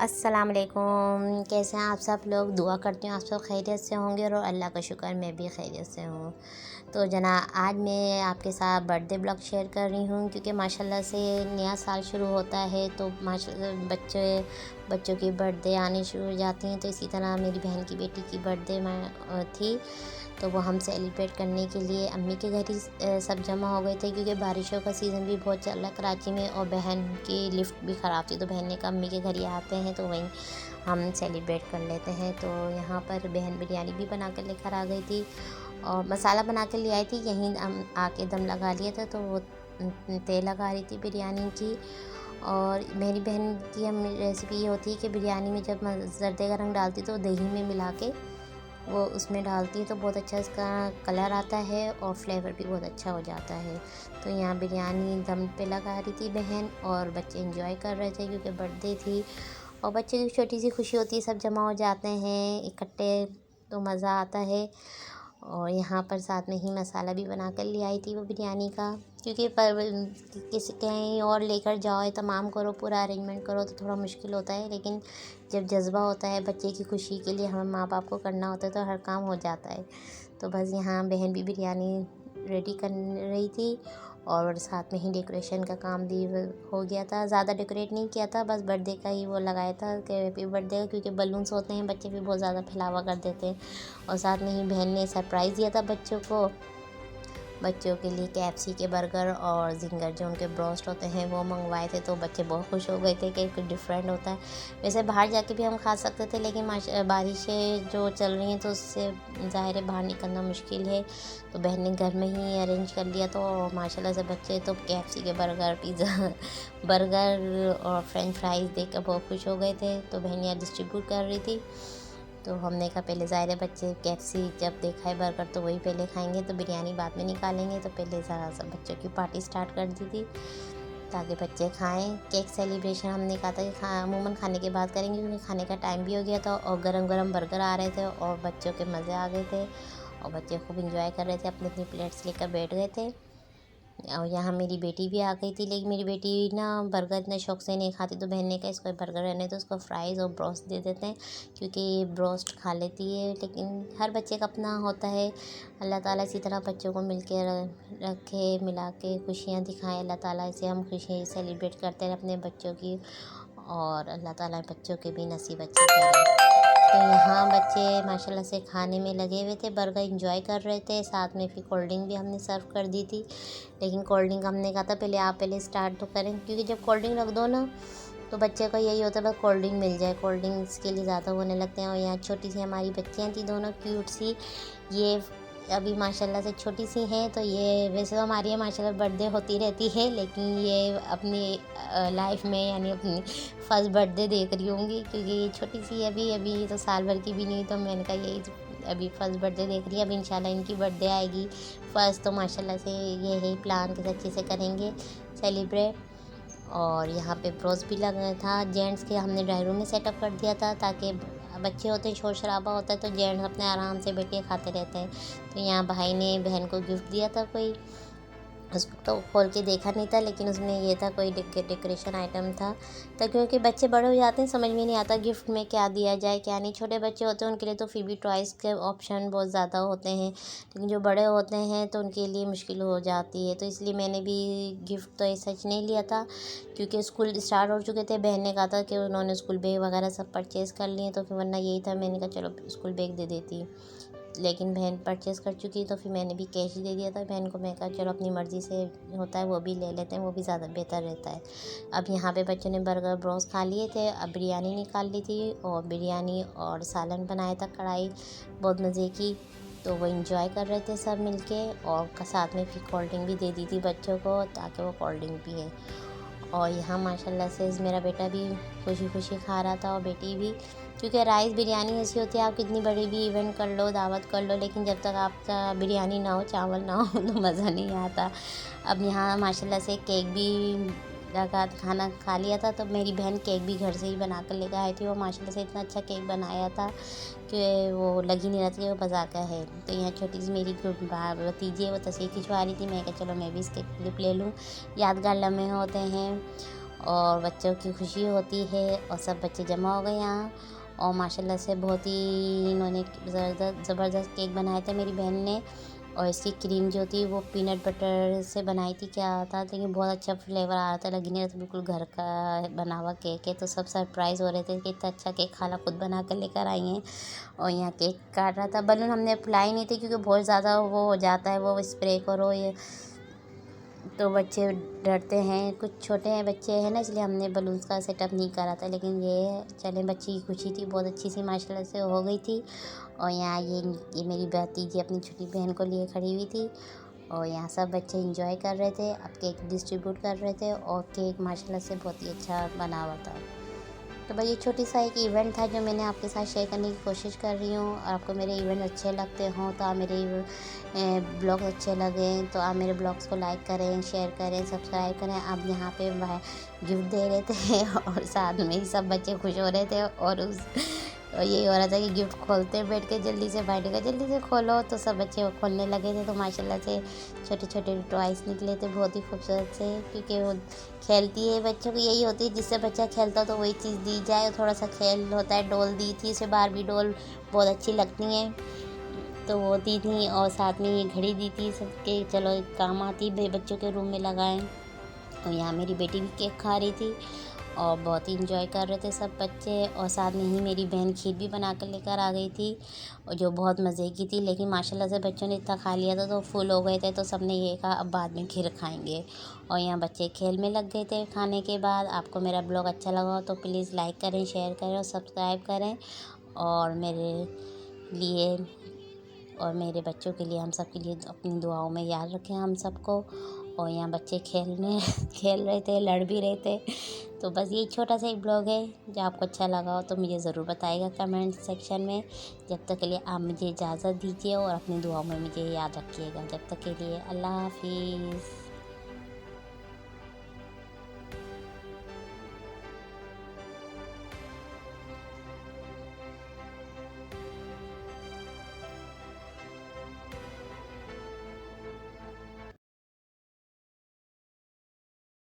अस्सलाम वालेकुम। कैसे हैं आप सब लोग? दुआ करती हूँ आप सब खैरियत से होंगे और अल्लाह का शुक्र मैं भी खैरियत से हूँ। तो आज मैं आपके साथ बर्थडे ब्लॉग शेयर कर रही हूँ क्योंकि माशाल्लाह से नया साल शुरू होता है तो माशाल्लाह बच्चों की बर्थडे आनी शुरू हो जाती हैं। तो इसी तरह मेरी बहन की बेटी की बर्थडे थी, तो वो हम सेलिब्रेट करने के लिए अम्मी के घर ही सब जमा हो गए थे क्योंकि बारिशों का सीज़न भी बहुत चल रहा है कराची में और बहन की लिफ्ट भी ख़राब थी, तो बहन ने कहा अम्मी के घर ही आते हैं तो वहीं हम सेलिब्रेट कर लेते हैं। तो यहाँ पर बहन बिरयानी भी बना कर लेकर आ गई थी और मसाला बना कर ले आई थी, यहीं हम आके दम लगा लिया था। तो वो तेल लगा रही थी बिरयानी की। और मेरी बहन की हम रेसिपी ये होती है कि बिरयानी में जब ज़र्दे का रंग डालती तो दही में मिला के वो उसमें डालती है तो बहुत अच्छा इसका कलर आता है और फ्लेवर भी बहुत अच्छा हो जाता है। तो यहाँ बिरयानी दम पे लगा रही थी बहन और बच्चे एंजॉय कर रहे थे क्योंकि बर्थडे थी और बच्चे की छोटी सी खुशी होती है, सब जमा हो जाते हैं इकट्ठे तो मज़ा आता है। और यहाँ पर साथ में ही मसाला भी बना कर ले आई थी वो बिरयानी का, क्योंकि पर किसी कहीं और लेकर जाओ तमाम करो पूरा अरेंजमेंट करो तो थोड़ा मुश्किल होता है, लेकिन जब जज्बा होता है बच्चे की खुशी के लिए हमें माँ बाप को करना होता है तो हर काम हो जाता है। तो बस यहाँ बहन भी बिरयानी रेडी कर रही थी और साथ में ही डेकोरेशन का काम भी हो गया था। ज़्यादा डेकोरेट नहीं किया था, बस बर्थडे का ही वो लगाया था कि हैप्पी बर्थडे का, क्योंकि बलून्स होते हैं बच्चे भी बहुत ज़्यादा फैलावा कर देते हैं। और साथ में ही बहन ने सरप्राइज़ दिया था बच्चों को, बच्चों के लिए KFC के बर्गर और जिंगर जो उनके ब्रोस्ट होते हैं वो मंगवाए थे। तो बच्चे बहुत खुश हो गए थे कि कुछ डिफरेंट होता है। वैसे बाहर जाके भी हम खा सकते थे, लेकिन बारिशें जो चल रही हैं तो उससे ज़ाहिर है बाहर निकलना मुश्किल है, तो बहन ने घर में ही अरेंज कर लिया। तो माशाल्लाह से बच्चे तो KFC के बर्गर, पिज़्ज़ा बर्गर और फ्रेंच फ्राइज़ देख कर बहुत खुश हो गए थे। तो बहन यहाँ डिस्ट्रीब्यूट कर रही थी, तो हमने कहा पहले ज़ाहिर है बच्चे KFC जब देखा है बर्गर तो वही पहले खाएंगे, तो बिरयानी बाद में निकालेंगे। तो पहले ज़रा सा बच्चों की पार्टी स्टार्ट कर दी थी ताकि बच्चे खाएं। केक सेलिब्रेशन हमने कहा था कि अमूमन खाने के बाद करेंगे क्योंकि खाने का टाइम भी हो गया था और गरम गरम बर्गर आ रहे थे और बच्चों के मज़े आ गए थे और बच्चे खूब इंजॉय कर रहे थे, अपनी अपनी प्लेट्स लेकर बैठ गए थे। और यहाँ मेरी बेटी भी आ गई थी, लेकिन मेरी बेटी ना बर्गर इतने शौक से नहीं खाती, तो बहन ने कहा इसको बर्गर रहने तो उसको फ्राइज़ और ब्रोस्ट दे देते हैं क्योंकि ये ब्रोस्ट खा लेती है। लेकिन हर बच्चे का अपना होता है, अल्लाह ताला इसी तरह बच्चों को मिल के रखे, मिला के खुशियाँ दिखाएं। अल्लाह ताला इसे हम खुशी सेलिब्रेट करते हैं अपने बच्चों की, और अल्लाह ताला बच्चों के भी नसीब अच्छे करें। तो यहाँ बच्चे माशाल्लाह से खाने में लगे हुए थे, बर्गर एंजॉय कर रहे थे, साथ में फिर कोल्ड ड्रिंक भी हमने सर्व कर दी थी। लेकिन कोल्ड ड्रिंक हमने कहा था पहले आप पहले स्टार्ट तो करें, क्योंकि जब कोल्ड ड्रिंक रख दो ना तो बच्चे का यही होता है बस कोल्ड ड्रिंक मिल जाए, कोल्ड ड्रिंक्स के लिए ज़्यादा होने लगते हैं। और यहाँ छोटी सी हमारी बच्चियाँ थी दोनों क्यूट सी, ये अभी माशाल्लाह से छोटी सी हैं। तो ये वैसे तो हमारी यहाँ माशाल्लाह बर्थडे होती रहती है, लेकिन ये अपनी लाइफ में यानी अपनी फर्स्ट बर्थडे देख रही होंगी क्योंकि ये छोटी सी अभी अभी तो साल भर की भी नहीं। तो मैंने कहा यही अभी फर्स्ट बर्थडे देख रही है, अब इंशाल्लाह इनकी बर्थडे आएगी फर्स्ट, तो माशाल्लाह से ये है प्लान कि अच्छे से करेंगे सेलिब्रेट। और यहाँ पे ब्रोस भी लगा था जेंट्स के, हमने ड्राइंग रूम में सेटअप कर दिया था ताकि बच्चे होते हैं शोर शराबा होता है तो जेंट्स अपने आराम से बैठे खाते रहते हैं। तो यहाँ भाई ने बहन को गिफ्ट दिया था कोई, उसको तो खोल के देखा नहीं था, लेकिन उसमें ये था कोई डेकोरेशन आइटम था। तो क्योंकि बच्चे बड़े हो जाते हैं समझ में नहीं आता गिफ्ट में क्या दिया जाए क्या नहीं। छोटे बच्चे होते हैं उनके लिए तो फिर भी टॉयज़ के ऑप्शन बहुत ज़्यादा होते हैं, लेकिन जो बड़े होते हैं तो उनके लिए मुश्किल हो जाती है। तो इसलिए मैंने भी गिफ्ट तो ऐसा सच नहीं लिया था क्योंकि स्कूल स्टार्ट हो चुके थे। बहन ने कहा था कि उन्होंने स्कूल बैग वगैरह सब परचेज़ कर लिए, तो फिर वरना यही था, मैंने कहा चलो स्कूल बैग दे देती, लेकिन बहन परचेज़ कर चुकी तो फिर मैंने भी कैश ही दे दिया था बहन को। मैं कहा चलो अपनी मर्ज़ी से होता है वो भी ले लेते हैं, वो भी ज़्यादा बेहतर रहता है। अब यहाँ पे बच्चों ने बर्गर ब्रोस खा लिए थे, अब बिरयानी निकाल ली थी और बिरयानी और सालन बनाया था कढ़ाई बहुत मज़े की, तो वो इंजॉय कर रहे थे सब मिलके। और साथ में फिर कोल्ड ड्रिंक भी दे दी थी बच्चों को ताकि वो कोल्ड ड्रिंक पिए। और यहाँ माशाल्लाह से मेरा बेटा भी खुशी खुशी खा रहा था और बेटी भी, क्योंकि राइस बिरयानी ऐसी होती है आप कितनी बड़ी भी इवेंट कर लो, दावत कर लो, लेकिन जब तक आपका बिरयानी ना हो, चावल ना हो तो मज़ा नहीं आता। अब यहाँ माशाल्लाह से केक भी लगा, खाना खा लिया था तो मेरी बहन केक भी घर से ही बना कर लेकर आई थी। वो माशाल्लाह से इतना अच्छा केक बनाया था कि वो लग ही नहीं रहा था कि वो बाज़ार का है। तो यहाँ छोटी सी मेरी भतीजी है, वो तस्वीर खिंचवा रही थी, मैं कहा चलो मैं भी इसके क्लिप ले लूँ, यादगार लम्हे होते हैं। और बच्चों की खुशी होती है और सब बच्चे जमा हो गए यहाँ। और माशाल्लाह से बहुत ही इन्होंने ज़बरदस्त केक बनाया था मेरी बहन ने। और इसकी क्रीम जो थी वो पीनट बटर से बनाई थी क्या था, लेकिन बहुत अच्छा फ्लेवर आ रहा था, लग नहीं रहा था बिल्कुल घर का बना हुआ केक है। तो सब सरप्राइज़ हो रहे थे कि इतना अच्छा केक खाला खुद बना कर लेकर आई हैं। और यहाँ केक काट रहा था। बलून हमने फुलाई नहीं थे क्योंकि बहुत ज़्यादा वो हो जाता है, वो स्प्रे करो ये तो बच्चे डरते हैं, कुछ छोटे हैं बच्चे हैं ना, इसलिए हमने बलून्स का सेटअप नहीं करा था। लेकिन ये चले बच्ची की खुशी थी बहुत अच्छी सी माशाल्लाह से हो गई थी। और यहाँ ये मेरी भतीजी अपनी छोटी बहन को लिए खड़ी हुई थी। और यहाँ सब बच्चे एंजॉय कर रहे थे, अब केक डिस्ट्रीब्यूट कर रहे थे। और केक माशाल्लाह से बहुत ही अच्छा बना हुआ था। तो भाई ये छोटी सा एक इवेंट था जो मैंने आपके साथ शेयर करने की कोशिश कर रही हूँ। और आपको मेरे इवेंट अच्छे लगते हों तो आप मेरे ब्लॉग अच्छे लगें तो आप मेरे ब्लॉग्स को लाइक करें, शेयर करें, सब्सक्राइब करें। आप यहाँ पे गिफ्ट दे रहे थे और साथ में ही सब बच्चे खुश हो रहे थे। और यही हो रहा था कि गिफ्ट खोलते बैठ के जल्दी से भाई ने कहा जल्दी से खोलो, तो सब बच्चे वो खोलने लगे थे। तो माशाल्लाह से छोटे छोटे टॉयस निकले थे बहुत ही खूबसूरत से, क्योंकि वो खेलती है बच्चों को यही होती है, जिससे बच्चा खेलता हो तो वही चीज़ दी जाए। और थोड़ा सा खेल होता है। डॉल दी थी इसे, बारबी डॉल बहुत अच्छी लगती हैं तो वो दी थी। और साथ में ये घड़ी दी थी सबके, चलो काम आती बच्चों के रूम में लगाएं। और यहाँ मेरी बेटी भी केक खा रही थी और बहुत ही इंजॉय कर रहे थे सब बच्चे। और साथ में ही मेरी बहन खीर भी बना कर लेकर आ गई थी और जो बहुत मज़े की थी। लेकिन माशाल्लाह से बच्चों ने इतना खा लिया था तो फुल हो गए थे, तो सबने ये कहा अब बाद में खीर खाएंगे। और यहाँ बच्चे खेल में लग गए थे खाने के बाद। आपको मेरा ब्लॉग अच्छा लगा हो तो प्लीज़ लाइक करें, शेयर करें और सब्सक्राइब करें। और मेरे लिए और मेरे बच्चों के लिए, हम सब के लिए अपनी दुआओं में याद रखें हम सबको। और यहाँ बच्चे खेल रहे थे, लड़ भी रहे थे। तो बस ये छोटा सा एक ब्लॉग है, जो आपको अच्छा लगा हो तो मुझे ज़रूर बताइएगा कमेंट सेक्शन में। जब तक के लिए आप मुझे इजाज़त दीजिए और अपनी दुआओं में मुझे याद रखिएगा। जब तक के लिए अल्लाह हाफिज़।